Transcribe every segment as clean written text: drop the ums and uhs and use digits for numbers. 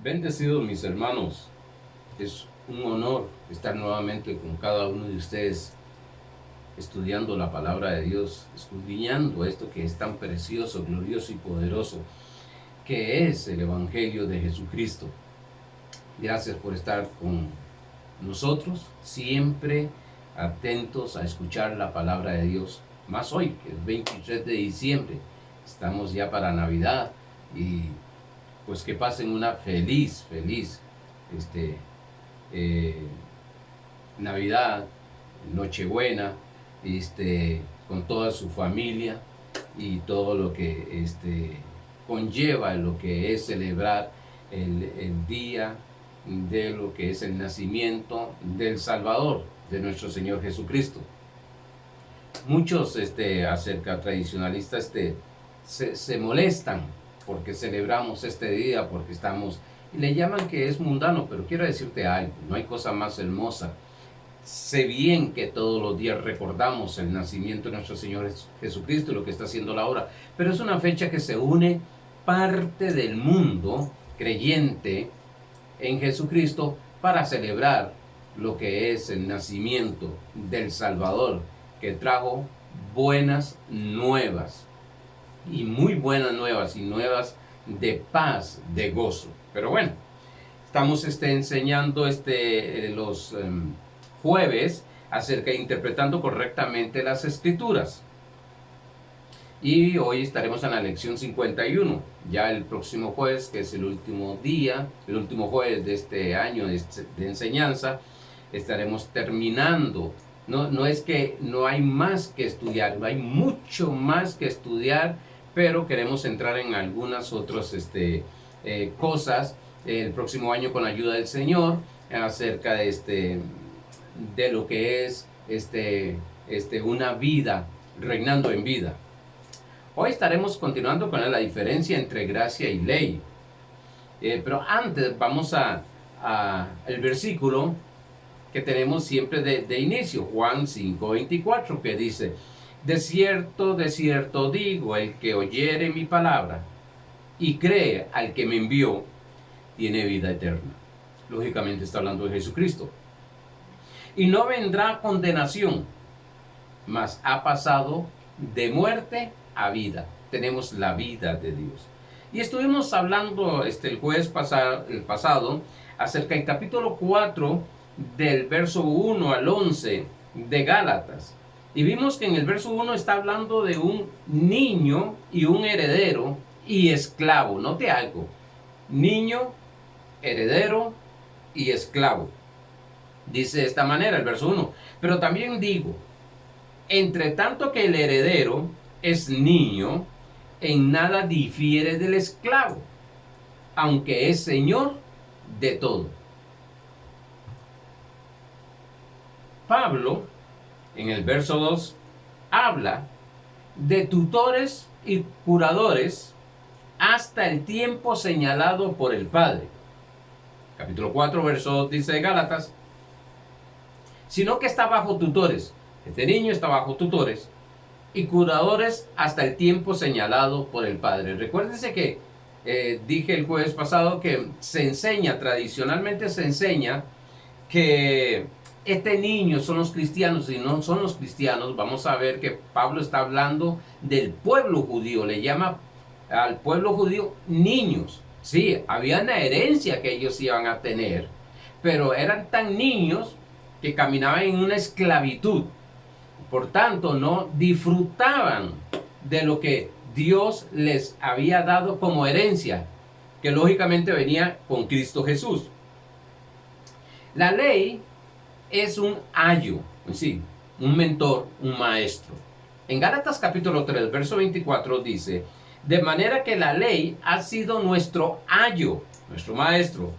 Bendecidos mis hermanos, es un honor estar nuevamente con cada uno de ustedes estudiando la palabra de Dios, escudriñando esto que es tan precioso, glorioso y poderoso, que es el Evangelio de Jesucristo. Gracias por estar con nosotros, siempre atentos a escuchar la palabra de Dios, más hoy, que es 23 de diciembre, estamos ya para Navidad y pues que pasen una feliz este, eh, Navidad, Nochebuena, con toda su familia y todo lo que conlleva lo que es celebrar el día de lo que es el nacimiento del Salvador, de nuestro Señor Jesucristo. Muchos acerca tradicionalistas se molestan porque celebramos este día, porque estamos, y le llaman que es mundano, pero quiero decirte algo, no hay cosa más hermosa. Sé bien que todos los días recordamos el nacimiento de nuestro Señor Jesucristo y lo que está haciendo la obra, pero es una fecha que se une parte del mundo creyente en Jesucristo para celebrar lo que es el nacimiento del Salvador, que trajo buenas nuevas, y muy buenas nuevas, y nuevas de paz, de gozo. Pero bueno, estamos enseñando los jueves acerca de interpretando correctamente las escrituras. Y hoy estaremos en la lección 51. Ya el próximo jueves, que es el último día, el último jueves de este año de enseñanza, estaremos terminando. No es que no hay más que estudiar, hay mucho más que estudiar, pero queremos entrar en algunas otras cosas el próximo año con la ayuda del Señor acerca de lo que es una vida, reinando en vida. Hoy estaremos continuando con la diferencia entre gracia y ley. Pero antes vamos el versículo que tenemos siempre de inicio, Juan 5:24, que dice: de cierto digo, el que oyere mi palabra y cree al que me envió, tiene vida eterna. Lógicamente está hablando de Jesucristo. Y no vendrá condenación, mas ha pasado de muerte a vida. Tenemos la vida de Dios. Y estuvimos hablando el jueves pasado acerca del capítulo 4 del verso 1 al 11 de Gálatas. Y vimos que en el verso 1 está hablando de un niño y un heredero y esclavo. Note algo: niño, heredero y esclavo. Dice de esta manera el verso 1: pero también digo, entre tanto que el heredero es niño, en nada difiere del esclavo, aunque es señor de todo. Pablo, en el verso 2, habla de tutores y curadores hasta el tiempo señalado por el Padre. Capítulo 4, verso 2 dice de Gálatas: sino que está bajo tutores. Este niño está bajo tutores y curadores hasta el tiempo señalado por el Padre. Recuérdense que dije el jueves pasado que tradicionalmente se enseña que este niño son los cristianos, y no son los cristianos. Vamos a ver que Pablo está hablando del pueblo judío, le llama al pueblo judío niños. Sí, había una herencia que ellos iban a tener, pero eran tan niños que caminaban en una esclavitud. Por tanto, no disfrutaban de lo que Dios les había dado como herencia, que lógicamente venía con Cristo Jesús. La ley es un ayo, sí, un mentor, un maestro. En Gálatas capítulo 3, verso 24 dice: de manera que la ley ha sido nuestro ayo, nuestro maestro,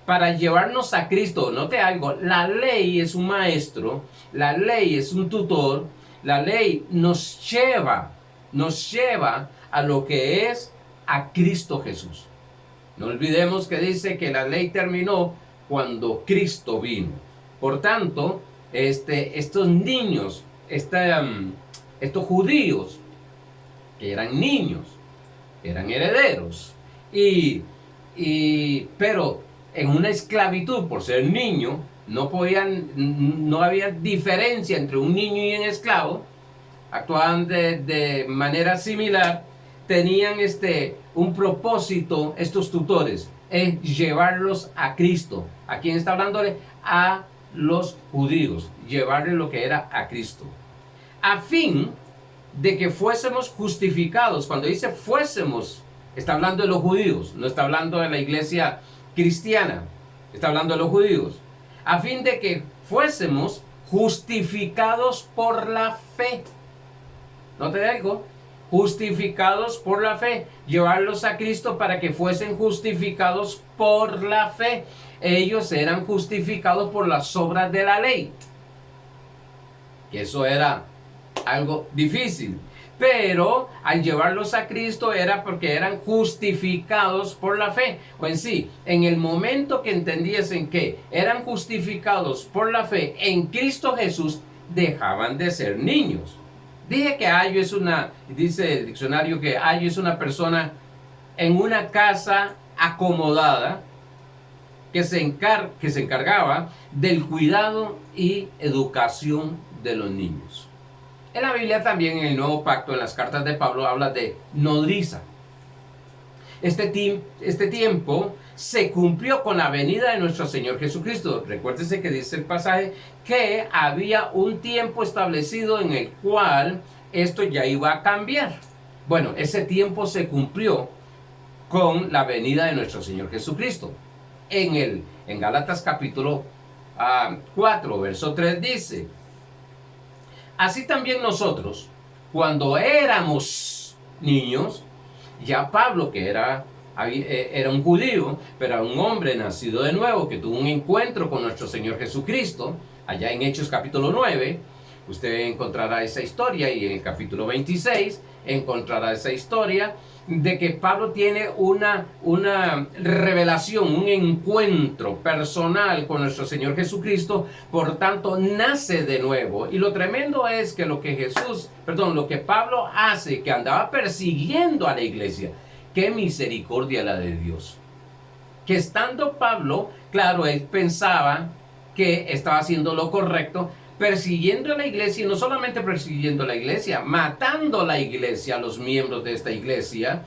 para llevarnos a Cristo. Note algo: la ley es un maestro, la ley es un tutor, la ley nos lleva a lo que es a Cristo Jesús. No olvidemos que dice que la ley terminó cuando Cristo vino. Por tanto, estos niños, estos judíos, que eran niños, eran herederos, y pero en una esclavitud, por ser niño, no había diferencia entre un niño y un esclavo, actuaban de manera similar, tenían un propósito estos tutores, es llevarlos a Cristo. ¿A quién está hablándole? A los judíos, llevarle lo que era a Cristo, a fin de que fuésemos justificados. Cuando dice fuésemos, está hablando de los judíos, no está hablando de la iglesia cristiana, está hablando de los judíos, a fin de que fuésemos justificados por la fe. ¿No te digo? Justificados por la fe, llevarlos a Cristo para que fuesen justificados por la fe. Ellos eran justificados por las obras de la ley, que eso era algo difícil, pero al llevarlos a Cristo era porque eran justificados por la fe. O en sí, en el momento que entendiesen que eran justificados por la fe en Cristo Jesús, dejaban de ser niños. Dije que ayo dice el diccionario que ayo es una persona en una casa acomodada que se encargaba del cuidado y educación de los niños. En la Biblia también, en el Nuevo Pacto, en las cartas de Pablo, habla de nodriza. Este tiempo se cumplió con la venida de nuestro Señor Jesucristo. Recuérdese que dice el pasaje que había un tiempo establecido en el cual esto ya iba a cambiar. Bueno, ese tiempo se cumplió con la venida de nuestro Señor Jesucristo. En Gálatas capítulo 4, verso 3 dice: así también nosotros, cuando éramos niños, ya Pablo, que era un judío, pero era un hombre nacido de nuevo, que tuvo un encuentro con nuestro Señor Jesucristo, allá en Hechos capítulo 9, usted encontrará esa historia, y en el capítulo 26 encontrará esa historia, de que Pablo tiene una revelación, un encuentro personal con nuestro Señor Jesucristo, por tanto nace de nuevo. Y lo tremendo es que lo que Pablo hace, que andaba persiguiendo a la iglesia, qué misericordia la de Dios. Que estando Pablo, claro, él pensaba que estaba haciendo lo correcto, persiguiendo a la iglesia, y no solamente persiguiendo a la iglesia, matando a la iglesia, a los miembros de esta iglesia.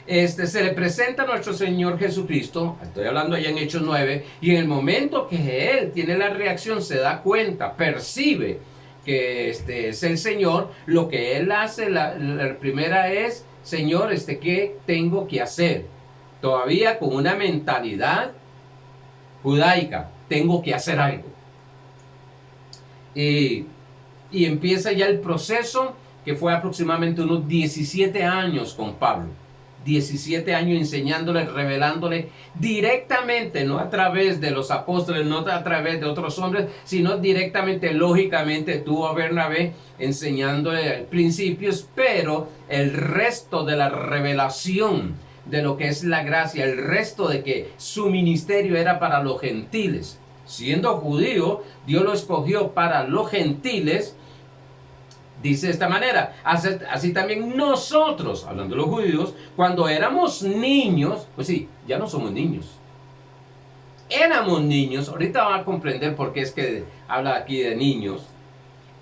Se le presenta a nuestro Señor Jesucristo, estoy hablando allá en Hechos 9, y en el momento que él tiene la reacción, se da cuenta, percibe que es el Señor, lo que él hace, la primera es: Señor, ¿qué tengo que hacer? Todavía con una mentalidad judaica, tengo que hacer algo. Y empieza ya el proceso, que fue aproximadamente unos 17 años con Pablo. 17 años enseñándole, revelándole directamente, no a través de los apóstoles, no a través de otros hombres, sino directamente, lógicamente, tuvo a Bernabé enseñándole principios, pero el resto de la revelación de lo que es la gracia, el resto de que su ministerio era para los gentiles. Siendo judío, Dios lo escogió para los gentiles. Dice de esta manera: así también nosotros, hablando de los judíos, cuando éramos niños, pues sí, ya no somos niños. Éramos niños, ahorita van a comprender por qué es que habla aquí de niños.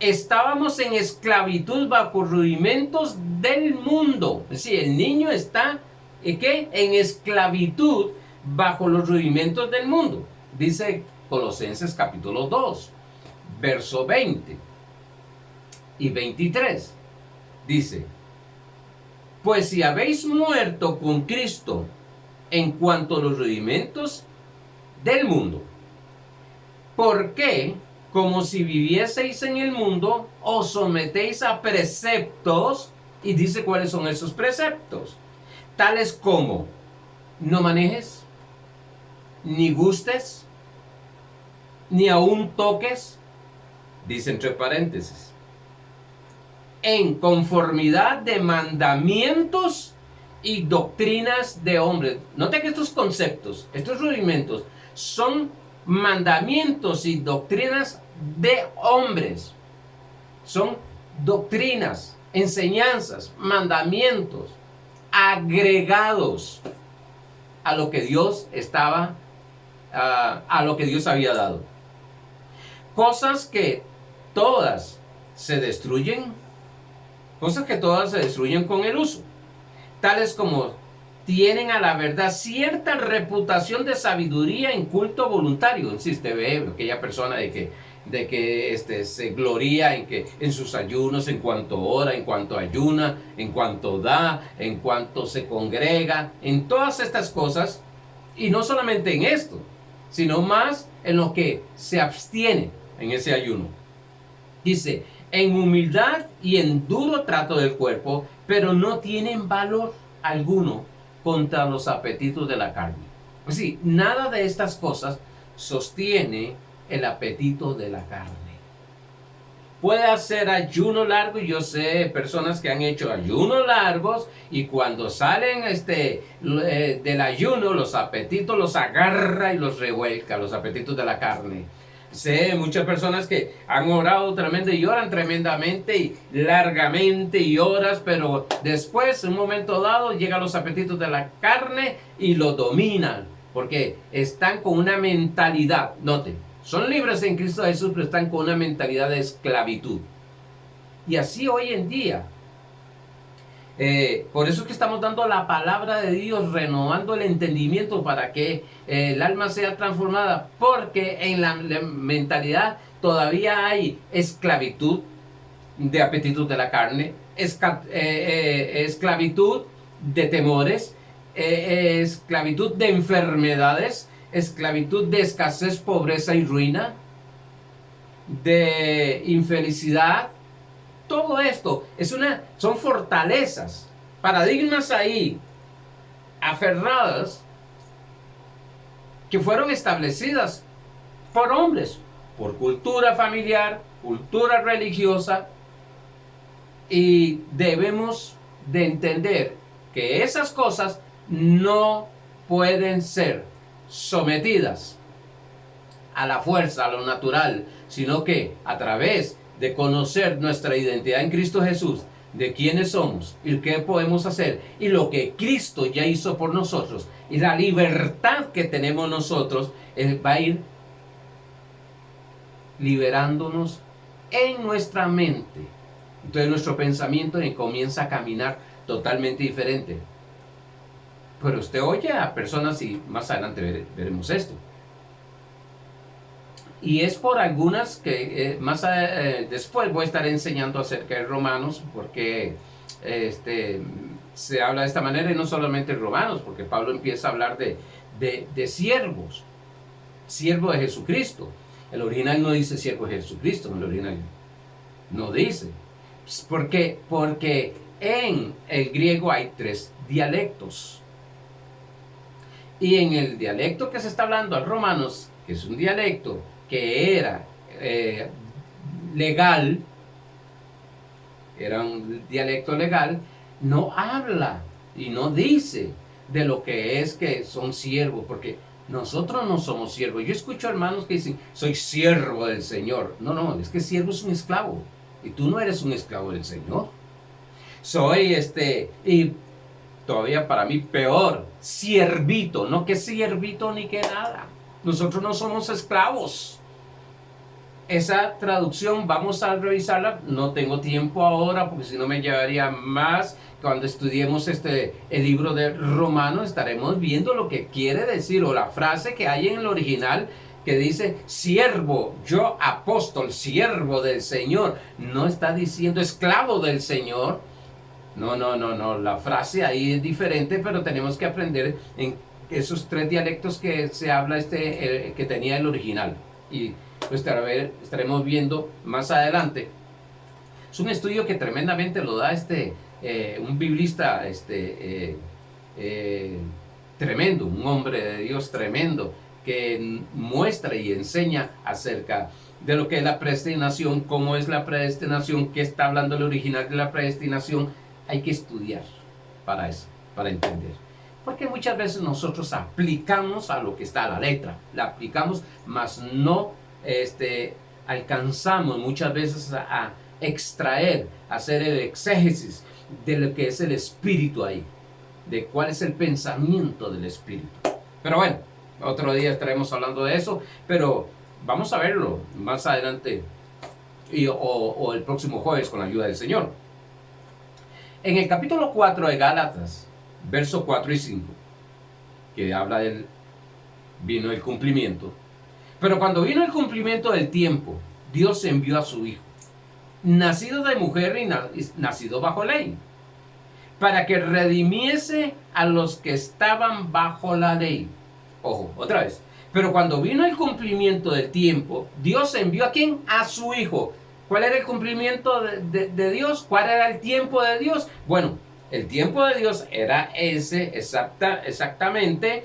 Estábamos en esclavitud bajo rudimentos del mundo. Es decir, el niño está en esclavitud bajo los rudimentos del mundo. Dice Colosenses capítulo 2, verso 20 y 23. Dice: pues si habéis muerto con Cristo en cuanto a los rudimentos del mundo, ¿por qué, como si vivieseis en el mundo, os sometéis a preceptos? Y dice cuáles son esos preceptos, tales como: no manejes, ni gustes, ni aún toques, dice entre paréntesis, en conformidad de mandamientos y doctrinas de hombres. Note que estos conceptos, estos rudimentos, son mandamientos y doctrinas de hombres. Son doctrinas, enseñanzas, mandamientos agregados a lo que Dios a lo que Dios había dado. Cosas que todas se destruyen, cosas que todas se destruyen con el uso, tales como tienen a la verdad cierta reputación de sabiduría en culto voluntario. Insiste, ve, aquella persona de que se gloria en sus ayunos, en cuanto ora, en cuanto ayuna, en cuanto da, en cuanto se congrega, en todas estas cosas, y no solamente en esto, sino más en lo que se abstiene en ese ayuno. Dice, en humildad y en duro trato del cuerpo, pero no tienen valor alguno contra los apetitos de la carne. Es decir, nada de estas cosas sostiene el apetito de la carne. Puede hacer ayuno largo, y yo sé personas que han hecho ayunos largos y cuando salen del ayuno, los apetitos los agarra y los revuelca, los apetitos de la carne. Sé muchas personas que han orado tremendo y oran tremendamente y largamente y horas, pero después, en un momento dado, llegan los apetitos de la carne y lo dominan, porque están con una mentalidad, noten, son libres en Cristo Jesús, pero están con una mentalidad de esclavitud. Y así hoy en día. Por eso es que estamos dando la palabra de Dios, renovando el entendimiento para que el alma sea transformada, porque en la mentalidad todavía hay esclavitud de apetitos de la carne, esclavitud de temores, esclavitud de enfermedades, esclavitud de escasez, pobreza y ruina, de infelicidad. Todo esto son fortalezas, paradigmas ahí, aferradas, que fueron establecidas por hombres, por cultura familiar, cultura religiosa, y debemos de entender que esas cosas no pueden ser sometidas a la fuerza, a lo natural, sino que a través de conocer nuestra identidad en Cristo Jesús, de quiénes somos y qué podemos hacer y lo que Cristo ya hizo por nosotros y la libertad que tenemos nosotros, va a ir liberándonos en nuestra mente. Entonces nuestro pensamiento comienza a caminar totalmente diferente. Pero usted oye a personas, y más adelante veremos esto, y es por algunas que después voy a estar enseñando acerca de Romanos, porque se habla de esta manera, y no solamente Romanos, porque Pablo empieza a hablar de siervos, siervo de Jesucristo. El original no dice siervo de Jesucristo, el original no dice. Porque en el griego hay 3 dialectos. Y en el dialecto que se está hablando al Romanos, que es un dialecto que era legal, era un dialecto legal, no habla y no dice de lo que es que son siervos, porque nosotros no somos siervos. Yo escucho hermanos que dicen, soy siervo del Señor. No, es que siervo es un esclavo, y tú no eres un esclavo del Señor. Soy y todavía para mí peor, siervito, no que siervito ni que nada. Nosotros no somos esclavos. Esa traducción vamos a revisarla, no tengo tiempo ahora porque si no me llevaría más. Cuando estudiemos el libro de Romanos estaremos viendo lo que quiere decir, o la frase que hay en el original que dice siervo, yo apóstol, siervo del Señor. No está diciendo esclavo del Señor. No, la frase ahí es diferente, pero tenemos que aprender en esos 3 dialectos que se habla que tenía el original, y lo estaremos viendo más adelante. Es un estudio que tremendamente lo da un biblista tremendo, un hombre de Dios tremendo, que muestra y enseña acerca de lo que es la predestinación, cómo es la predestinación, qué está hablando el original de la predestinación. Hay que estudiar para eso, para entender. Porque muchas veces nosotros aplicamos a lo que está a la letra, la aplicamos, mas no alcanzamos muchas veces a extraer, a hacer el exégesis de lo que es el espíritu ahí. de cuál es el pensamiento del Espíritu. Pero bueno, otro día estaremos hablando de eso, pero vamos a verlo más adelante o el próximo jueves con la ayuda del Señor. En el capítulo 4 de Gálatas, versos 4 y 5, que habla del vino el cumplimiento. Pero cuando vino el cumplimiento del tiempo, Dios envió a su Hijo, nacido de mujer y nacido bajo ley, para que redimiese a los que estaban bajo la ley. Ojo, otra vez. Pero cuando vino el cumplimiento del tiempo, Dios envió ¿a quién? A su Hijo. ¿Cuál era el cumplimiento de Dios? ¿Cuál era el tiempo de Dios? Bueno, el tiempo de Dios era ese exactamente,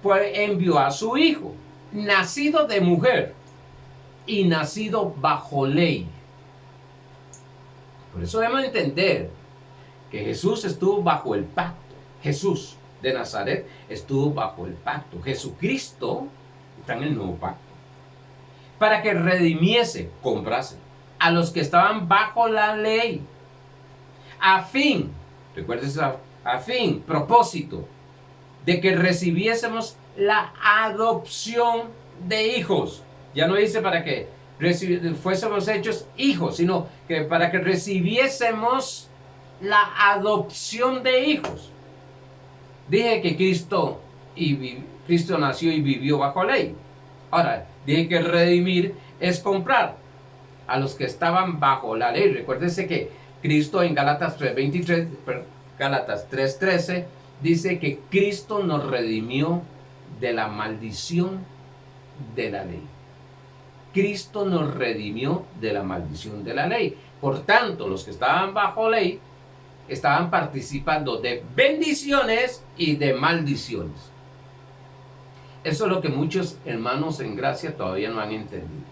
pues envió a su Hijo, nacido de mujer y nacido bajo ley. Por eso debemos entender que Jesús estuvo bajo el pacto. Jesús de Nazaret estuvo bajo el pacto. Jesucristo está en el nuevo pacto. Para que redimiese, comprase a los que estaban bajo la ley. A fin, recuerden, a fin, propósito, de que recibiésemos la adopción de hijos. Ya no dice para que fuésemos hechos hijos, sino que para que recibiésemos la adopción de hijos. Dije que Cristo nació y vivió bajo ley. Ahora, dije que redimir es comprar a los que estaban bajo la ley. Recuérdense que Cristo en Gálatas 3:23, Gálatas 3:13, dice que Cristo nos redimió de la maldición de la ley. Cristo nos redimió de la maldición de la ley. Por tanto, los que estaban bajo ley estaban participando de bendiciones y de maldiciones. Eso es lo que muchos hermanos en gracia todavía no han entendido.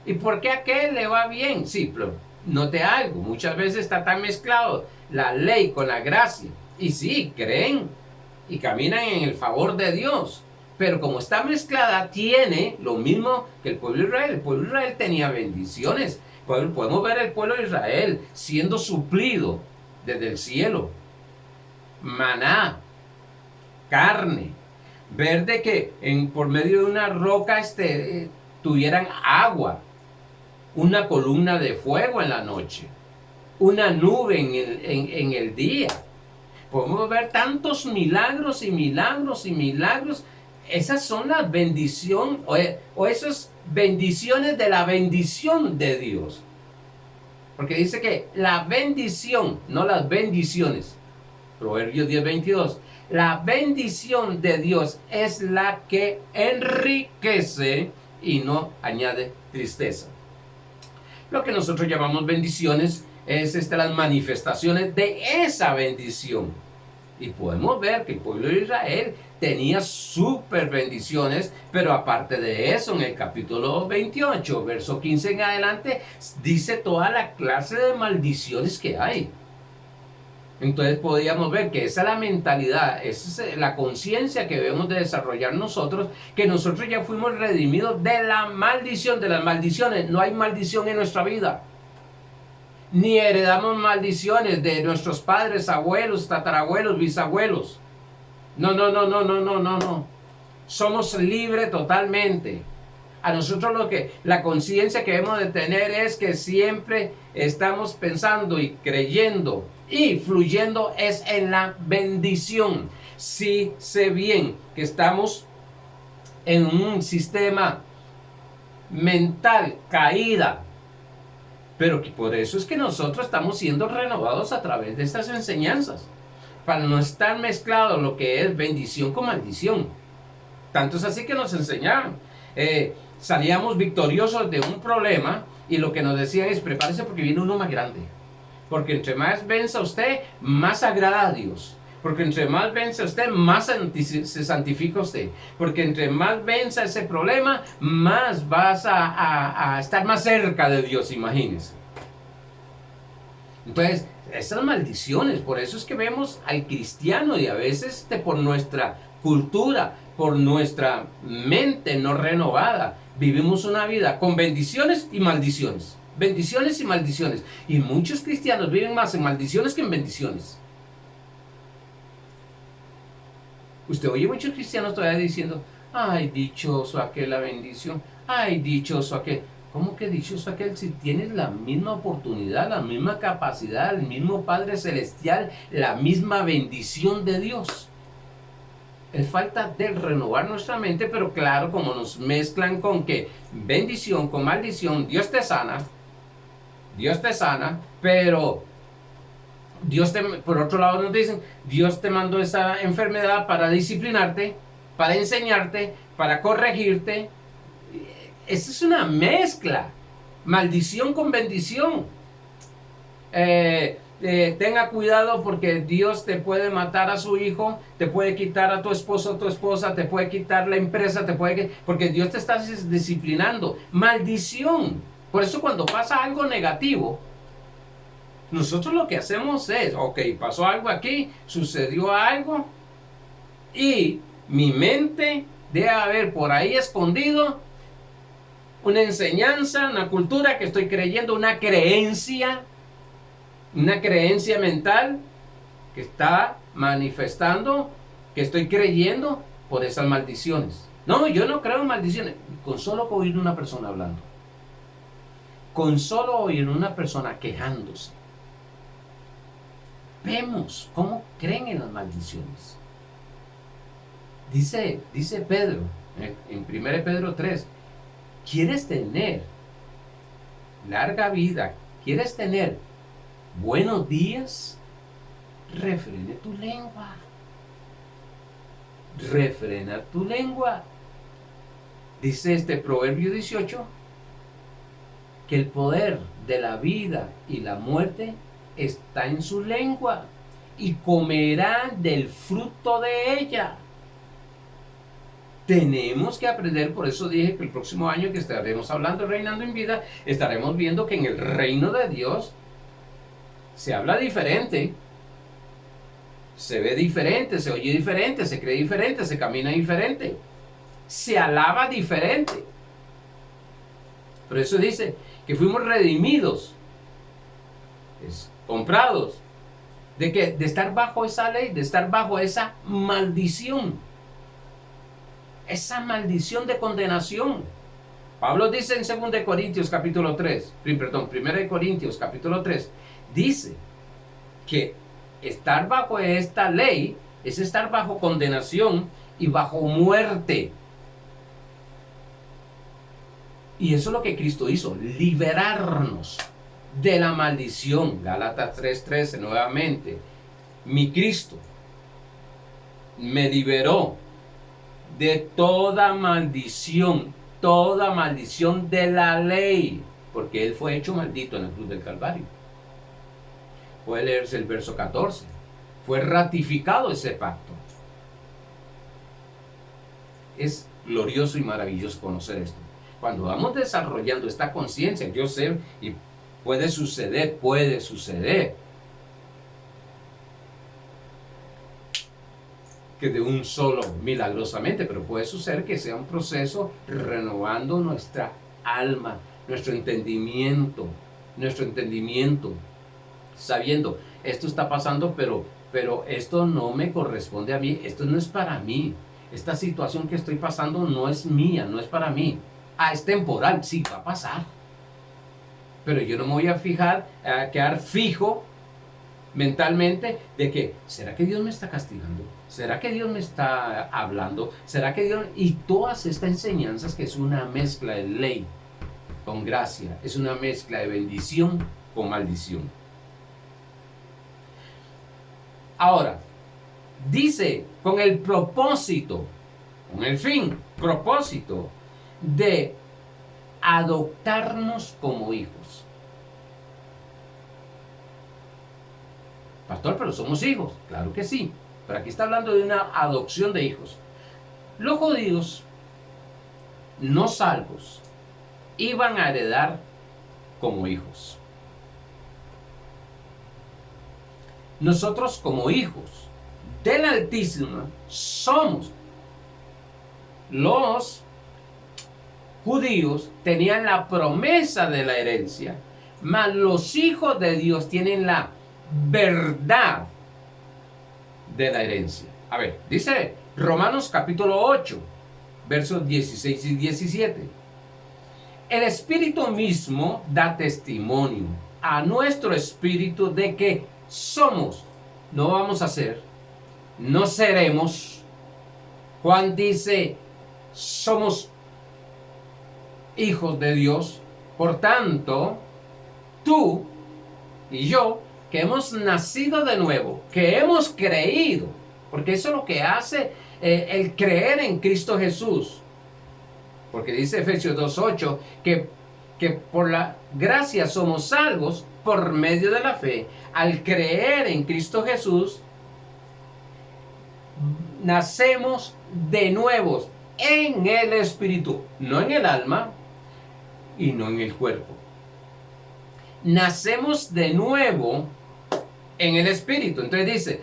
¿Y por qué a aquel le va bien? Sí, pero note algo, muchas veces está tan mezclado la ley con la gracia. Y sí, creen y caminan en el favor de Dios. Pero como está mezclada, tiene lo mismo que el pueblo de Israel. El pueblo de Israel tenía bendiciones. Podemos ver el pueblo de Israel siendo suplido desde el cielo. Maná, carne. Ver de que por medio de una roca tuvieran agua. Una columna de fuego en la noche. Una nube en el día. Podemos ver tantos milagros y milagros y milagros. Esas son las bendiciones o esas bendiciones de la bendición de Dios. Porque dice que la bendición, no las bendiciones. Proverbios 10:22. La bendición de Dios es la que enriquece y no añade tristeza. Lo que nosotros llamamos bendiciones es las manifestaciones de esa bendición. Y podemos ver que el pueblo de Israel tenía super bendiciones, pero aparte de eso, en el capítulo 28, verso 15 en adelante, dice toda la clase de maldiciones que hay. Entonces podíamos ver que esa es la mentalidad, esa es la conciencia que debemos de desarrollar nosotros, que nosotros ya fuimos redimidos de la maldición, de las maldiciones. No hay maldición en nuestra vida. Ni heredamos maldiciones de nuestros padres, abuelos, tatarabuelos, bisabuelos. No. Somos libres totalmente. A nosotros la conciencia que debemos de tener es que siempre estamos pensando y creyendo y fluyendo es en la bendición. Sí sé bien que estamos en un sistema mental caída, pero que por eso es que nosotros estamos siendo renovados a través de estas enseñanzas, para no estar mezclado lo que es bendición con maldición. Tanto es así que nos enseñaban. Salíamos victoriosos de un problema y lo que nos decían es: prepárese porque viene uno más grande. Porque entre más venza usted, más agrada a Dios. Porque entre más vence usted, más se santifica usted. Porque entre más venza ese problema, más vas a estar más cerca de Dios, imagínense. Entonces, esas maldiciones, por eso es que vemos al cristiano y a veces por nuestra cultura, por nuestra mente no renovada, vivimos una vida con bendiciones y maldiciones. Bendiciones y maldiciones. Y muchos cristianos viven más en maldiciones que en bendiciones. Usted oye muchos cristianos todavía diciendo, ay, dichoso aquel la bendición, ay, dichoso aquel. ¿Cómo que dichoso aquel si tienes la misma oportunidad, la misma capacidad, el mismo Padre Celestial, la misma bendición de Dios? Es falta de renovar nuestra mente, pero claro, como nos mezclan con que bendición con maldición, Dios te sana, pero por otro lado nos dicen, Dios te mandó esa enfermedad para disciplinarte, para enseñarte, para corregirte. Esa es una mezcla, maldición con bendición. Tenga cuidado porque Dios te puede matar a su hijo, te puede quitar a tu esposo o tu esposa, te puede quitar la empresa, porque Dios te está disciplinando. Maldición. Por eso cuando pasa algo negativo, nosotros lo que hacemos es, ok, pasó algo aquí, sucedió algo, y mi mente debe haber por ahí escondido una enseñanza, una cultura que estoy creyendo, una creencia mental que está manifestando, que estoy creyendo por esas maldiciones. No, yo no creo en maldiciones. Con solo oír una persona hablando, con solo oír una persona quejándose, vemos cómo creen en las maldiciones. Dice Pedro, en 1 Pedro 3, ¿quieres tener larga vida? ¿Quieres tener buenos días? Refrene tu lengua. Refrena tu lengua. Dice este Proverbio 18 que el poder de la vida y la muerte está en su lengua y comerán del fruto de ella. Tenemos que aprender, por eso dije que el próximo año que estaremos hablando de Reinando en Vida, estaremos viendo que en el reino de Dios se habla diferente, se ve diferente, se oye diferente, se cree diferente, se camina diferente, se alaba diferente. Por eso dice que fuimos redimidos, comprados, de estar bajo esa ley, de estar bajo esa maldición de condenación. Pablo dice en 1 Corintios capítulo 3, 1 Corintios capítulo 3, dice que estar bajo esta ley es estar bajo condenación y bajo muerte. Y eso es lo que Cristo hizo, liberarnos de la maldición. Gálatas 3:13 nuevamente. Mi Cristo me liberó de toda maldición de la ley, porque Él fue hecho maldito en la cruz del Calvario. Puede leerse el verso 14. Fue ratificado ese pacto. Es glorioso y maravilloso conocer esto. Cuando vamos desarrollando esta conciencia, yo sé, y puede suceder, que de un solo milagrosamente, pero puede suceder que sea un proceso renovando nuestra alma, nuestro entendimiento, sabiendo, esto está pasando, pero esto no me corresponde a mí, esto no es para mí, esta situación que estoy pasando no es mía, no es para mí. Es temporal, sí, va a pasar, pero yo no me voy a quedar fijo mentalmente de que, ¿será que Dios me está castigando? ¿Será que Dios me está hablando? ¿Será que Dios...? Y todas estas enseñanzas, que es una mezcla de ley con gracia, es una mezcla de bendición con maldición. Ahora, dice, con el propósito de adoptarnos como hijos. Pastor, pero somos hijos. Claro que sí, pero aquí está hablando de una adopción de hijos. Los judíos no salvos iban a heredar como hijos. Nosotros como hijos del Altísimo somos. Los judíos tenían la promesa de la herencia, mas los hijos de Dios tienen la verdad de la herencia. A ver, dice Romanos capítulo 8, versos 16 y 17. El Espíritu mismo da testimonio a nuestro espíritu de que somos, no vamos a ser, no seremos. Juan dice, somos hijos de Dios. Por tanto, tú y yo, que hemos nacido de nuevo, que hemos creído, porque eso es lo que hace el creer en Cristo Jesús. Porque dice Efesios 2:8 que por la gracia somos salvos por medio de la fe. Al creer en Cristo Jesús, nacemos de nuevo en el Espíritu, no en el alma y no en el cuerpo. Nacemos de nuevo en el Espíritu. Entonces dice,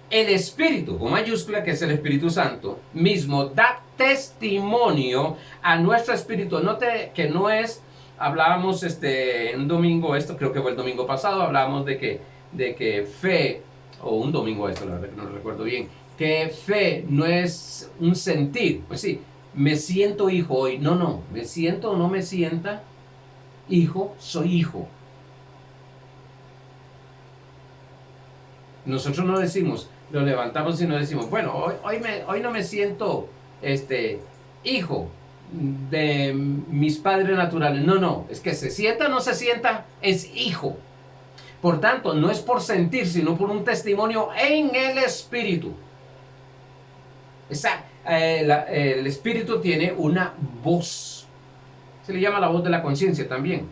el Espíritu, con mayúscula, que es el Espíritu Santo, mismo da testimonio a nuestro espíritu. Note que no es, hablábamos un domingo, esto creo que fue el domingo pasado, hablábamos de que fe, o un domingo esto, la verdad que no recuerdo bien, que fe no es un sentir. Pues sí, me siento hijo hoy. No, me siento o no me sienta hijo, soy hijo. Nosotros no decimos, lo levantamos y no decimos, bueno, hoy no me siento hijo de mis padres naturales. No, es que se sienta o no se sienta, es hijo. Por tanto, no es por sentir, sino por un testimonio en el Espíritu. El Espíritu tiene una voz. Se le llama la voz de la conciencia también.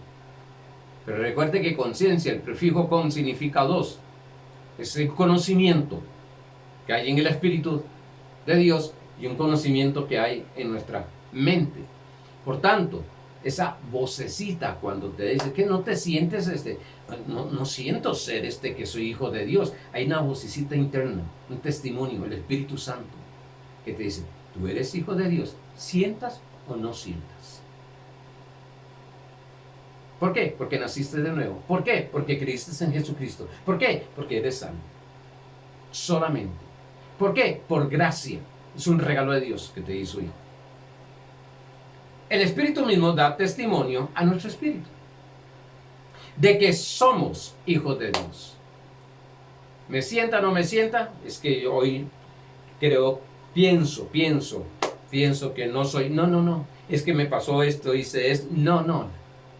Pero recuerde que conciencia, el prefijo con significa dos. Es el conocimiento que hay en el Espíritu de Dios y un conocimiento que hay en nuestra mente. Por tanto, esa vocecita cuando te dice que no te sientes no siento ser que soy hijo de Dios. Hay una vocecita interna, un testimonio, el Espíritu Santo, que te dice, tú eres hijo de Dios, sientas o no sientas. ¿Por qué? Porque naciste de nuevo. ¿Por qué? Porque creíste en Jesucristo. ¿Por qué? Porque eres salvo. Solamente. ¿Por qué? Por gracia. Es un regalo de Dios que te hizo hijo. El Espíritu mismo da testimonio a nuestro espíritu de que somos hijos de Dios. ¿Me sienta o no me sienta? Es que hoy creo, pienso que no soy. No. Es que me pasó esto, hice esto. No.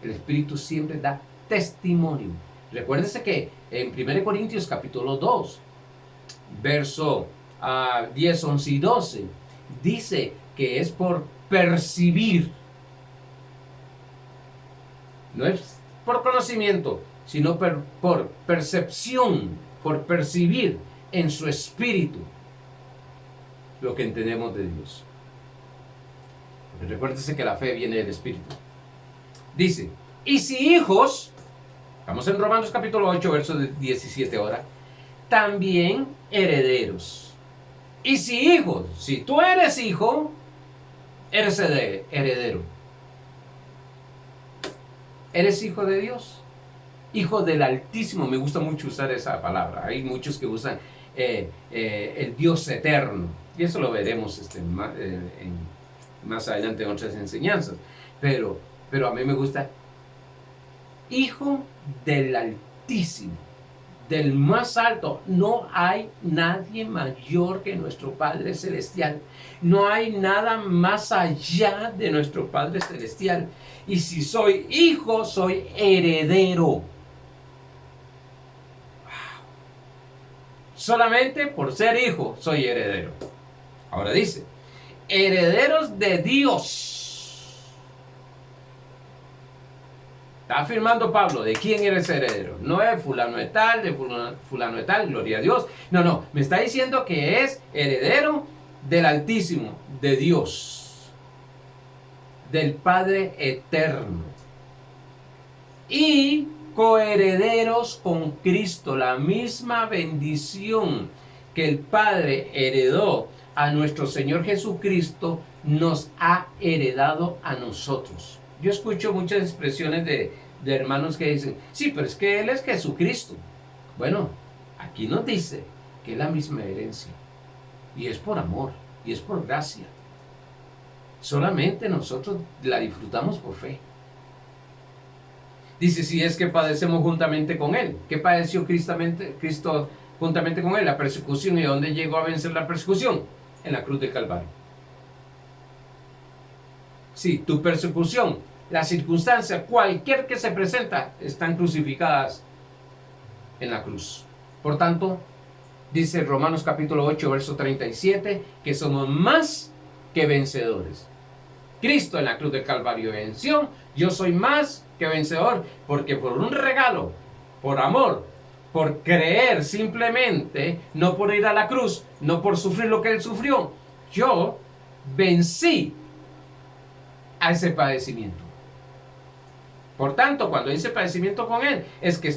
El Espíritu siempre da testimonio. Recuérdese que en 1 Corintios capítulo 2, verso 10, 11 y 12, dice que es por percibir. No es por conocimiento, sino por percepción, por percibir en su espíritu lo que entendemos de Dios. Porque recuérdese que la fe viene del Espíritu. Dice, y si hijos, estamos en Romanos capítulo 8, verso 17 ahora, también herederos. Y si hijos, si tú eres hijo, eres heredero. Eres hijo de Dios, hijo del Altísimo. Me gusta mucho usar esa palabra. Hay muchos que usan el Dios eterno. Y eso lo veremos más adelante en otras enseñanzas. Pero a mí me gusta hijo del Altísimo, del más alto. No hay nadie mayor que nuestro Padre Celestial. No hay nada más allá de nuestro Padre Celestial. Y si soy hijo, soy heredero. Wow. Solamente por ser hijo, soy heredero. Ahora dice, herederos de Dios. Está afirmando Pablo, ¿de quién eres heredero? No es fulano de tal, de fulano de tal, gloria a Dios. No, me está diciendo que es heredero del Altísimo, de Dios, del Padre eterno. Y coherederos con Cristo, la misma bendición que el Padre heredó a nuestro Señor Jesucristo, nos ha heredado a nosotros. Yo escucho muchas expresiones de hermanos que dicen, sí, pero es que Él es Jesucristo. Bueno, aquí nos dice que es la misma herencia. Y es por amor. y es por gracia. Solamente nosotros la disfrutamos por fe. Dice, si es que padecemos juntamente con Él. ¿Qué padeció Cristo juntamente con Él? La persecución. ¿Y dónde llegó a vencer la persecución? En la cruz del Calvario. Sí, tu persecución, la circunstancia, cualquier que se presenta, están crucificadas en la cruz. Por tanto, dice Romanos capítulo 8, verso 37, que somos más que vencedores. Cristo en la cruz del Calvario venció, yo soy más que vencedor, porque por un regalo, por amor, por creer simplemente, no por ir a la cruz, no por sufrir lo que Él sufrió, yo vencí a ese padecimiento. Por tanto, cuando hice padecimiento con Él, es que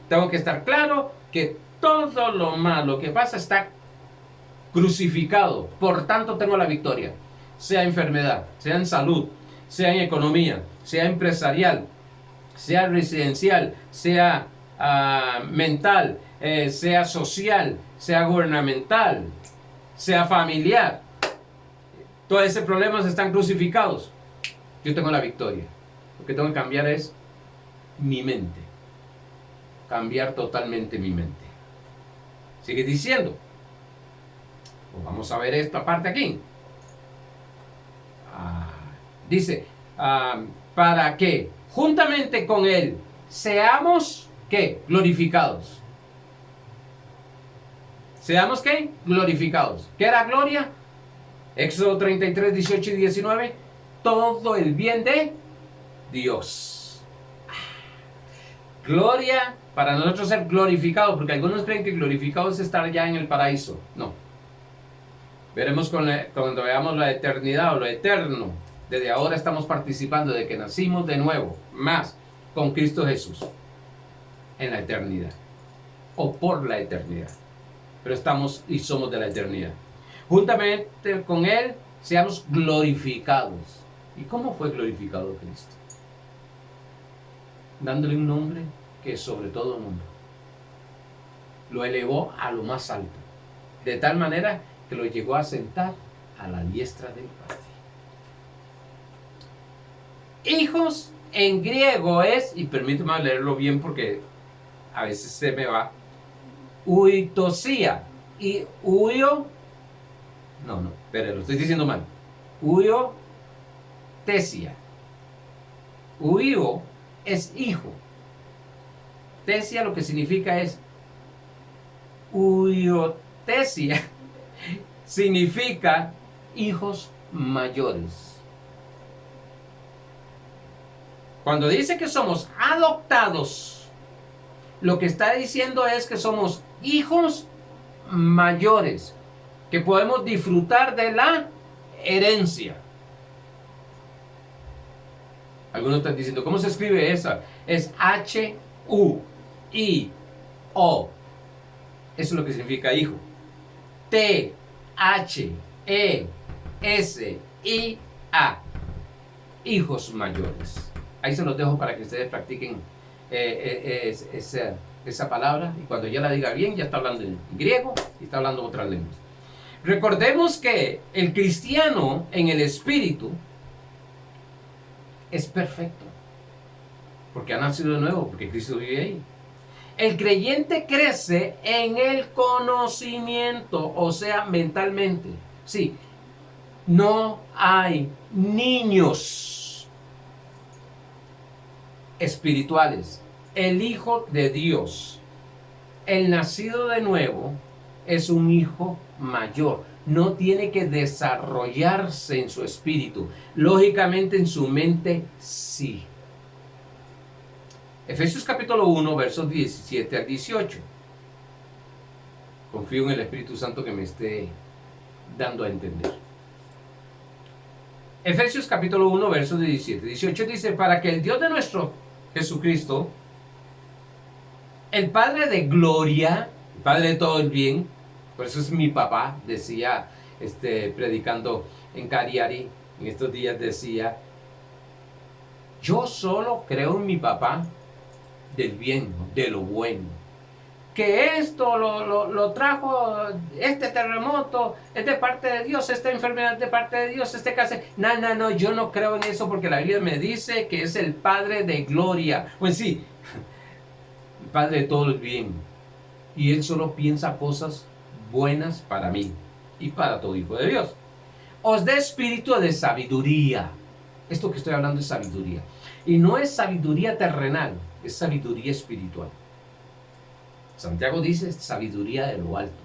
tengo que estar claro que todo lo malo que pasa está crucificado. Por tanto, tengo la victoria. Sea enfermedad, sea en salud, sea en economía, sea empresarial, sea residencial, sea mental, sea social, sea gubernamental, sea familiar. Todos esos problemas están crucificados. Yo tengo la victoria. Lo que tengo que cambiar es mi mente. Cambiar totalmente mi mente. Sigue diciendo. Pues vamos a ver esta parte aquí. Dice, para que juntamente con Él seamos, ¿qué? Glorificados. ¿Seamos qué? Glorificados. ¿Qué era gloria? Éxodo 33, 18 y 19. Todo el bien de Dios. Gloria para nosotros ser glorificados, porque algunos creen que glorificados es estar ya en el paraíso. No. Veremos cuando veamos la eternidad o lo eterno. Desde ahora estamos participando de que nacimos de nuevo, más con Cristo Jesús, en la eternidad, o por la eternidad. Pero estamos y somos de la eternidad. Juntamente con Él, seamos glorificados. ¿Y cómo fue glorificado Cristo? Dándole un nombre que es sobre todo nombre. Lo elevó a lo más alto, de tal manera que lo llegó a sentar a la diestra del Padre. Hijos en griego es, y permíteme leerlo bien porque a veces se me va, uitosía y pero lo estoy diciendo mal. Uiotesia. Uio es hijo. Tesia lo que significa es uiotesia. Significa hijos mayores. Cuando dice que somos adoptados, lo que está diciendo es que somos hijos mayores, que podemos disfrutar de la herencia. Algunos están diciendo, ¿cómo se escribe esa? Es H-U-I-O. Eso es lo que significa hijo. T-H-E-S-I-A. Hijos mayores. Ahí se los dejo para que ustedes practiquen esa palabra. Y cuando ya la diga bien, ya está hablando en griego y está hablando otras lenguas. Recordemos que el cristiano en el espíritu es perfecto. Porque ha nacido de nuevo, porque Cristo vive ahí. El creyente crece en el conocimiento, o sea, mentalmente. Sí, no hay niños espirituales. El Hijo de Dios, el nacido de nuevo, es un hijo mayor. No tiene que desarrollarse en su espíritu. Lógicamente en su mente sí. Efesios capítulo 1, versos 17 al 18. Confío en el Espíritu Santo que me esté dando a entender. Efesios capítulo 1, versos 17 y 18 dice, para que el Dios de nuestro Jesucristo, el Padre de gloria, el Padre de todo el bien, por eso es mi papá, decía, predicando en Cariari, en estos días decía, yo solo creo en mi papá del bien, de lo bueno. que esto lo trajo, este terremoto es de parte de Dios, esta enfermedad es de parte de Dios, este cáncer. No, yo no creo en eso porque la Biblia me dice que es el Padre de gloria. Pues sí, el Padre de todo el bien. Y Él solo piensa cosas buenas para mí y para todo hijo de Dios. Os dé espíritu de sabiduría. Esto que estoy hablando es sabiduría. Y no es sabiduría terrenal, es sabiduría espiritual. Santiago dice sabiduría de lo alto.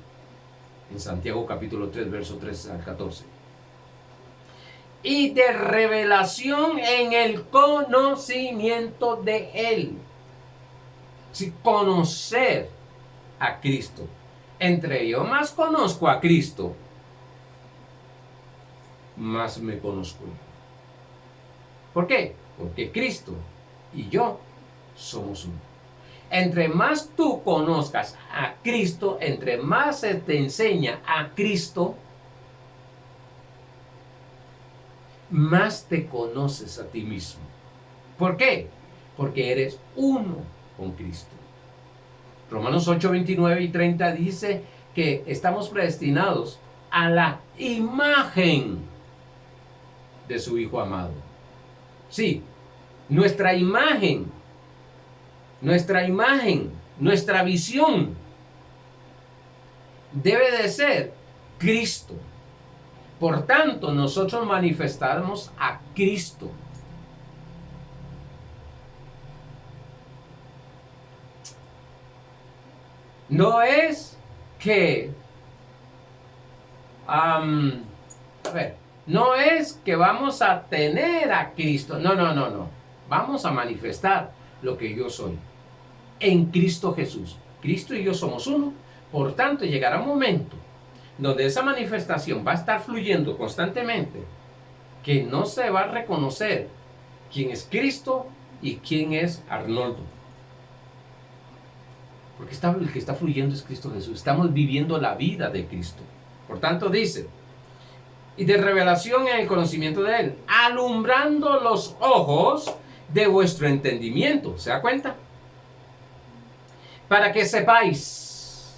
En Santiago capítulo 3, verso 3 al 14. Y de revelación en el conocimiento de Él. Si conocer a Cristo. Entre yo más conozco a Cristo, más me conozco. ¿Por qué? Porque Cristo y yo somos uno. Entre más tú conozcas a Cristo, entre más se te enseña a Cristo, más te conoces a ti mismo. ¿Por qué? Porque eres uno con Cristo. Romanos 8, 29 y 30 dice que estamos predestinados a la imagen de su Hijo amado. Sí, nuestra imagen, nuestra visión debe de ser Cristo. Por tanto, nosotros manifestamos a Cristo. No es que, no es que vamos a tener a Cristo. No. Vamos a manifestar lo que yo soy en Cristo Jesús. Cristo y yo somos uno. Por tanto, llegará un momento donde esa manifestación va a estar fluyendo constantemente, que no se va a reconocer quién es Cristo y quién es Arnoldo. Porque el que está fluyendo es Cristo Jesús. Estamos viviendo la vida de Cristo. Por tanto dice, y de revelación en el conocimiento de Él, alumbrando los ojos de vuestro entendimiento. ¿Se da cuenta? Para que sepáis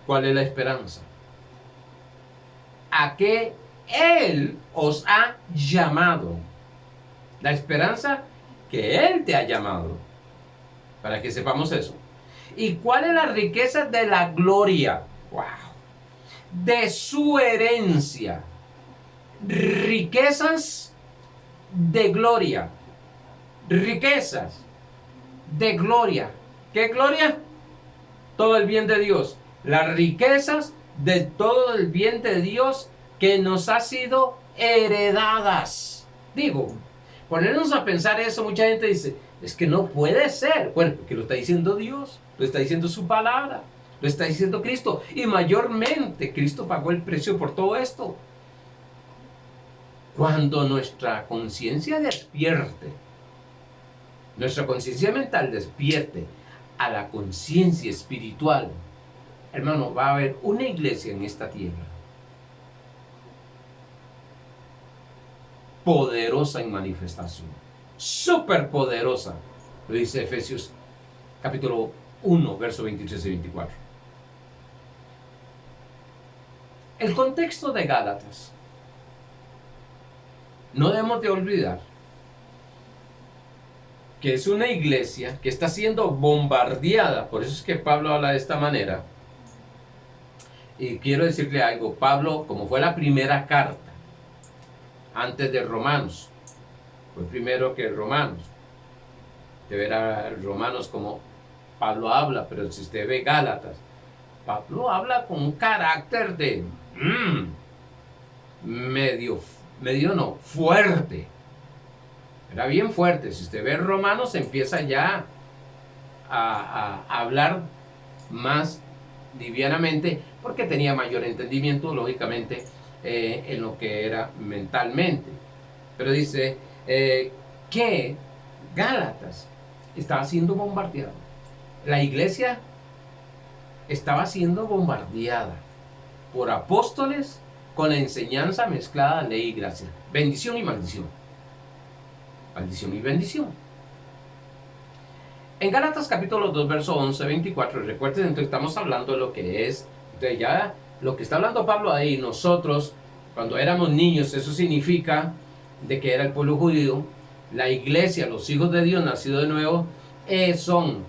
cuál es la esperanza. A qué Él os ha llamado. La esperanza que Él te ha llamado. Para que sepamos eso. ¿Y cuál es la riqueza de la gloria? ¡Wow! De su herencia. Riquezas de gloria. Riquezas de gloria. ¿Qué gloria? Todo el bien de Dios. Las riquezas de todo el bien de Dios que nos ha sido heredadas. Digo, ponernos a pensar eso, mucha gente dice, es que no puede ser. Bueno, porque lo está diciendo Dios, lo está diciendo su palabra, lo está diciendo Cristo. Y mayormente Cristo pagó el precio por todo esto. Cuando nuestra conciencia despierte, nuestra conciencia mental despierte a la conciencia espiritual, hermano, va a haber una iglesia en esta tierra poderosa en manifestación, súper poderosa, lo dice Efesios capítulo 1, versos 23 y 24. El contexto de Gálatas, no debemos de olvidar que es una iglesia que está siendo bombardeada, por eso es que Pablo habla de esta manera. Y quiero decirle algo, Pablo, como fue la primera carta, antes de Romanos, fue primero que Romanos. Usted verá Romanos como Pablo habla, pero si usted ve Gálatas, Pablo habla con un carácter de fuerte. Era bien fuerte. Si usted ve Romanos, empieza ya a hablar más livianamente, porque tenía mayor entendimiento, lógicamente, en lo que era mentalmente. Pero dice que Gálatas estaba siendo bombardeado. La iglesia estaba siendo bombardeada por apóstoles con la enseñanza mezclada de ley y gracia. Bendición y maldición. Maldición y bendición. En Gálatas capítulo 2, verso 11, 24, recuerden, entonces estamos hablando de lo que es, entonces ya lo que está hablando Pablo ahí, nosotros, cuando éramos niños, eso significa de que era el pueblo judío, la iglesia, los hijos de Dios nacidos de nuevo, son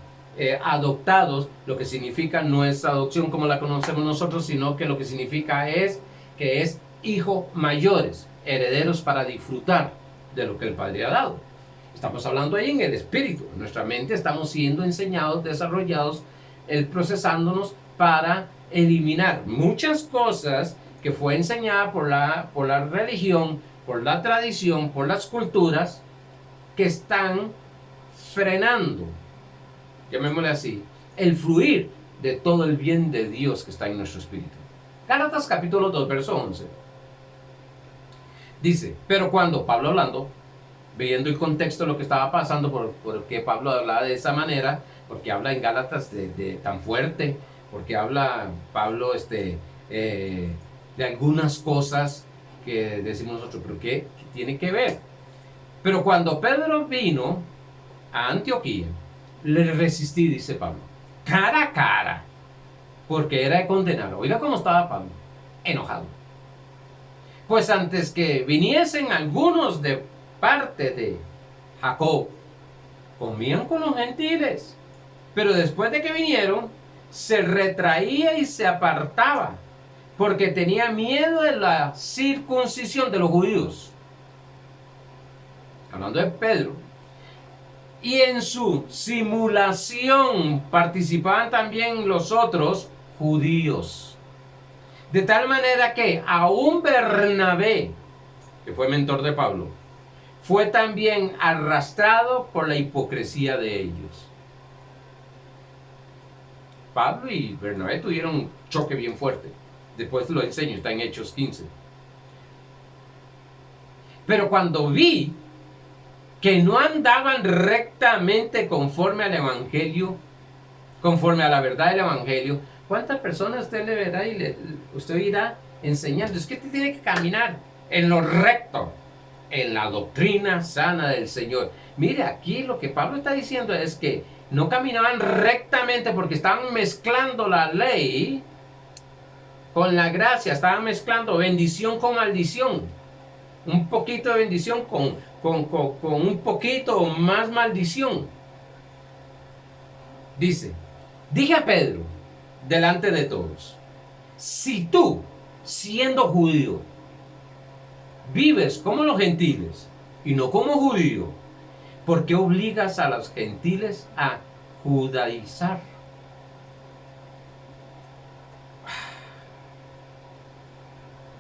adoptados, lo que significa no es adopción como la conocemos nosotros, sino que lo que significa es que es hijos mayores, herederos para disfrutar de lo que el Padre ha dado. Estamos hablando ahí en el espíritu, en nuestra mente estamos siendo enseñados, desarrollados, procesándonos para eliminar muchas cosas que fue enseñada por la religión, por la tradición, por las culturas, que están frenando, llamémosle así, el fluir de todo el bien de Dios que está en nuestro espíritu. Gálatas capítulo 2, verso 11. Dice, pero cuando Pablo hablando, viendo el contexto de lo que estaba pasando, por qué Pablo hablaba de esa manera, porque habla en Gálatas de tan fuerte, porque habla Pablo de algunas cosas que decimos nosotros, pero ¿qué tiene que ver? Pero cuando Pedro vino a Antioquía, le resistí, dice Pablo, cara a cara, porque era de condenar. Oiga cómo estaba Pablo, enojado. Pues antes que viniesen algunos de parte de Jacob, comían con los gentiles, pero después de que vinieron, se retraía y se apartaba, porque tenía miedo de la circuncisión de los judíos. Hablando de Pedro. Y en su simulación participaban también los otros judíos. De tal manera que aún Bernabé, que fue mentor de Pablo, fue también arrastrado por la hipocresía de ellos. Pablo y Bernabé tuvieron un choque bien fuerte. Después lo enseño, está en Hechos 15. Pero cuando vi que no andaban rectamente conforme al Evangelio, conforme a la verdad del Evangelio, ¿cuántas personas usted le verá y usted irá enseñando? Es que usted tiene que caminar en lo recto, en la doctrina sana del Señor. Mire, aquí lo que Pablo está diciendo es que no caminaban rectamente porque estaban mezclando la ley con la gracia, estaban mezclando bendición con maldición. Un poquito de bendición con un poquito más maldición. Dice, dije a Pedro, delante de todos, si tú, siendo judío, vives como los gentiles y no como judío, ¿por qué obligas a los gentiles a judaizar?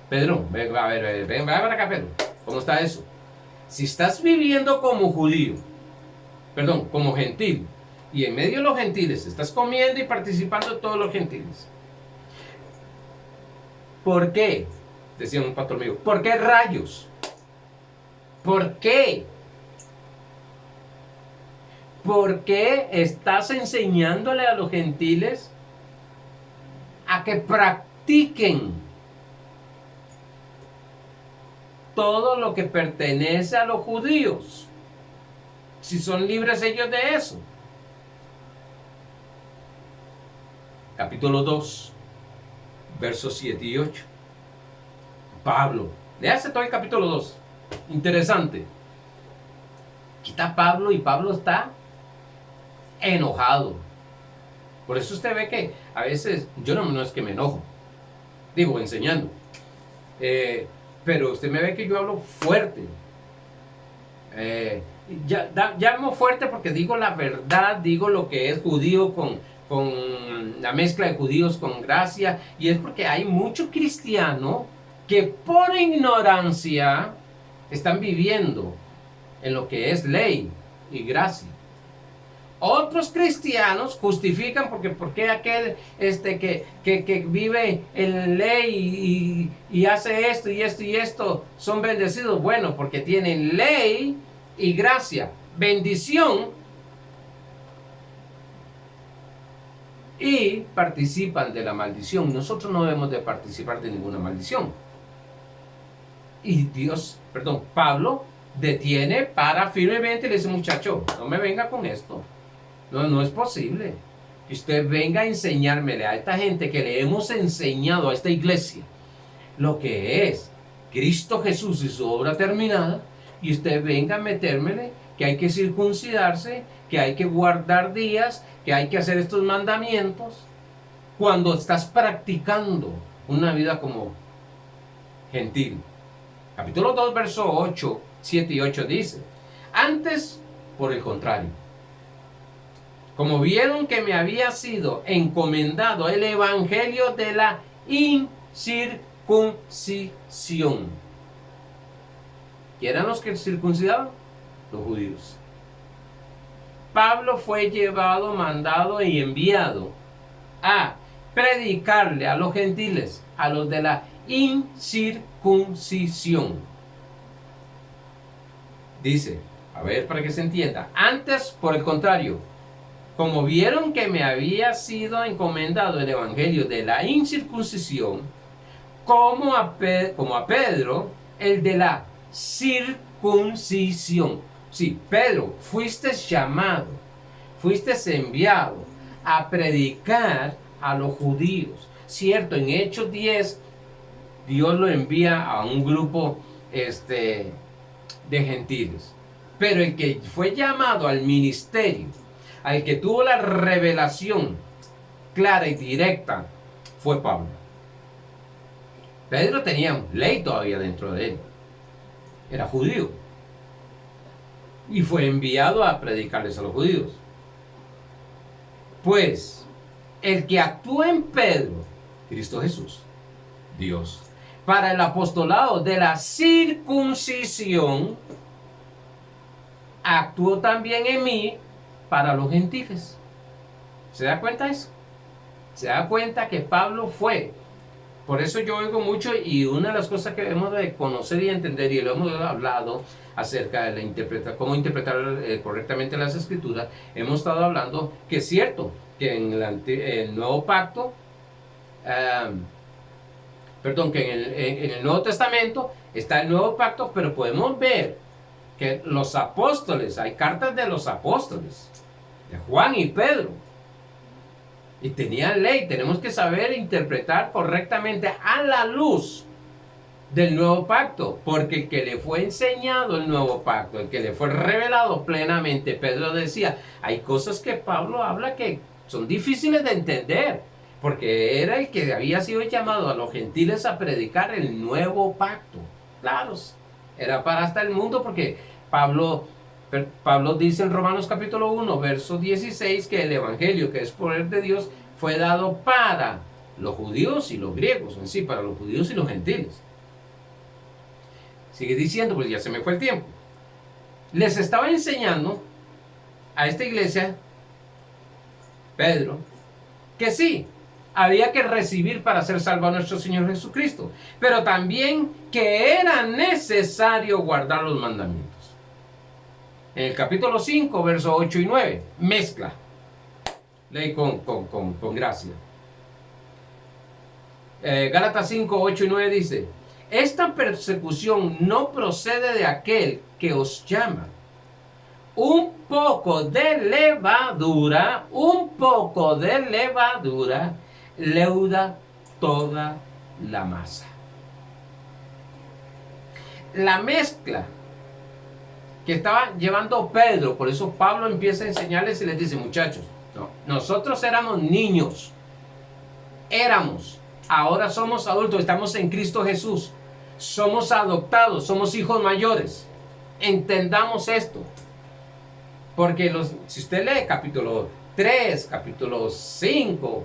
Pedro, ven para acá, Pedro. ¿Cómo está eso? Si estás viviendo como judío, perdón, como gentil, y en medio de los gentiles estás comiendo y participando de todos los gentiles, ¿por qué? Decía un pastor mío, ¿por qué rayos? ¿Por qué? ¿Por qué estás enseñándole a los gentiles a que practiquen todo lo que pertenece a los judíos, si son libres ellos de eso? Capítulo 2, versos 7 y 8. Pablo, léase todo el capítulo 2. Interesante. Aquí está Pablo y Pablo está enojado. Por eso usted ve que a veces, yo no es que me enojo, digo, enseñando. Pero usted me ve que yo hablo fuerte. Llamo fuerte porque digo la verdad, digo lo que es judío con la mezcla de judíos con gracia. Y es porque hay muchos cristianos que por ignorancia están viviendo en lo que es ley y gracia. Otros cristianos justifican porque aquel que vive en ley y hace esto y esto y esto son bendecidos. Bueno, porque tienen ley y gracia, bendición, y participan de la maldición. Nosotros no debemos de participar de ninguna maldición. Y Pablo detiene, para firmemente y le dice, muchacho, no me venga con esto. No, no es posible que usted venga a enseñármele a esta gente que le hemos enseñado a esta iglesia lo que es Cristo Jesús y su obra terminada, y usted venga a metérmele que hay que circuncidarse, que hay que guardar días, que hay que hacer estos mandamientos, cuando estás practicando una vida como gentil. Capítulo 2, verso 8, 7 y 8 dice: antes, por el contrario, como vieron que me había sido encomendado el evangelio de la incircuncisión. ¿Quién eran los que circuncidaban? Los judíos. Pablo fue llevado, mandado y enviado a predicarle a los gentiles, a los de la incircuncisión. Dice, a ver, para que se entienda, antes, por el contrario, como vieron que me había sido encomendado el evangelio de la incircuncisión, como a Pedro, el de la circuncisión. Sí, Pedro, fuiste llamado, fuiste enviado a predicar a los judíos. Cierto, en Hechos 10, Dios lo envía a un grupo de gentiles. Pero el que fue llamado al ministerio, al que tuvo la revelación clara y directa, fue Pablo. Pedro tenía ley todavía dentro de él. Era judío. Y fue enviado a predicarles a los judíos. Pues, el que actúa en Pedro, Cristo Jesús, Dios, para el apostolado de la circuncisión, actuó también en mí para los gentiles. ¿Se da cuenta de eso? Se da cuenta que Pablo fue. Por eso yo oigo mucho, y una de las cosas que debemos de conocer y entender, y lo hemos hablado acerca de cómo interpretar correctamente las escrituras, hemos estado hablando que es cierto que en el nuevo pacto, que en el Nuevo Testamento está el nuevo pacto, pero podemos ver que los apóstoles, hay cartas de los apóstoles, de Juan y Pedro, y tenían ley. Tenemos que saber interpretar correctamente a la luz del nuevo pacto, porque el que le fue enseñado el nuevo pacto, el que le fue revelado plenamente, Pedro decía, hay cosas que Pablo habla que son difíciles de entender, porque era el que había sido llamado a los gentiles a predicar el nuevo pacto. Claro, era para hasta el mundo, porque Pablo dice en Romanos capítulo 1, verso 16, que el evangelio, que es poder de Dios, fue dado para los judíos y los griegos, en sí, para los judíos y los gentiles. Sigue diciendo, pues ya se me fue el tiempo. Les estaba enseñando a esta iglesia, Pedro, que sí, había que recibir para ser salvo a nuestro Señor Jesucristo, pero también que era necesario guardar los mandamientos. En el capítulo 5, versos 8 y 9, mezcla ley con gracia. Gálatas 5, 8 y 9 dice: esta persecución no procede de aquel que os llama. Un poco de levadura leuda toda la masa. La mezcla que estaba llevando Pedro, por eso Pablo empieza a enseñarles y les dice, muchachos, no, nosotros éramos niños, ahora somos adultos, estamos en Cristo Jesús, somos adoptados, somos hijos mayores, entendamos esto, porque si usted lee capítulo 3, capítulo 5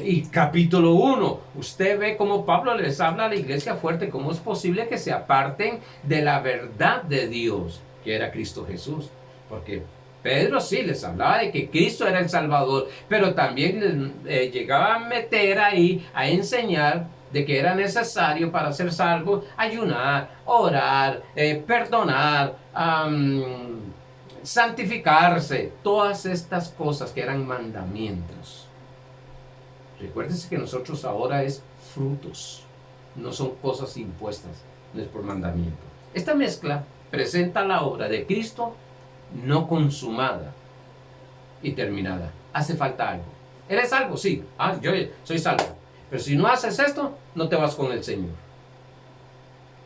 y capítulo 1, usted ve cómo Pablo les habla a la iglesia fuerte, cómo es posible que se aparten de la verdad de Dios, que era Cristo Jesús, porque Pedro sí les hablaba de que Cristo era el Salvador, pero también les llegaba a meter ahí, a enseñar de que era necesario para ser salvo ayunar, orar, perdonar, santificarse, todas estas cosas que eran mandamientos. Recuérdense que nosotros ahora es frutos, no son cosas impuestas, no es por mandamiento. Esta mezcla presenta la obra de Cristo no consumada, y terminada. Hace falta algo. ¿Eres salvo? Sí. Yo soy salvo. Pero si no haces esto, no te vas con el Señor.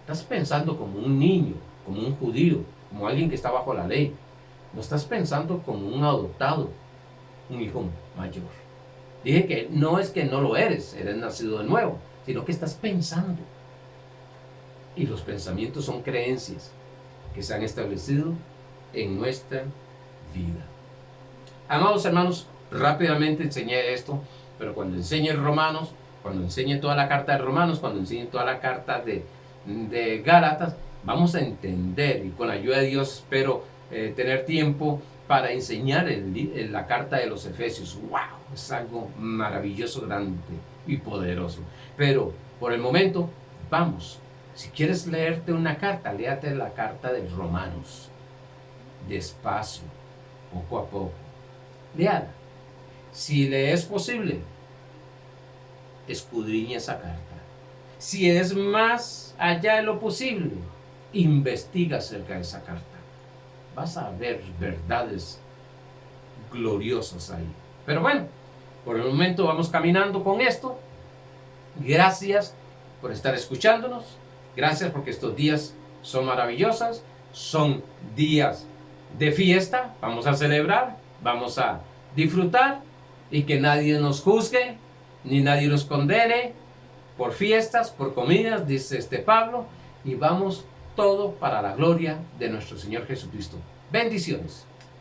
Estás pensando como un niño, como un judío, como alguien que está bajo la ley. No estás pensando como un adoptado, un hijo mayor. Dije que no es que no lo eres nacido de nuevo, sino que estás pensando. Y los pensamientos son creencias que se han establecido en nuestra vida. Amados hermanos, rápidamente enseñé esto, pero cuando enseñe Romanos, cuando enseñe toda la carta de Romanos, cuando enseñe toda la carta de Gálatas, vamos a entender, y con la ayuda de Dios espero tener tiempo para enseñar la carta de los Efesios. ¡Wow! Es algo maravilloso, grande y poderoso. Pero por el momento, vamos. Si quieres leerte una carta, léate la carta de Romanos. Despacio, poco a poco. Léala. Si le es posible, escudriña esa carta. Si es más allá de lo posible, investiga acerca de esa carta. Vas a ver verdades gloriosas ahí. Pero bueno, por el momento vamos caminando con esto. Gracias por estar escuchándonos. Gracias porque estos días son maravillosos. Son días de fiesta. Vamos a celebrar, vamos a disfrutar y que nadie nos juzgue ni nadie nos condene por fiestas, por comidas, dice Pablo, y vamos todo para la gloria de nuestro Señor Jesucristo. Bendiciones.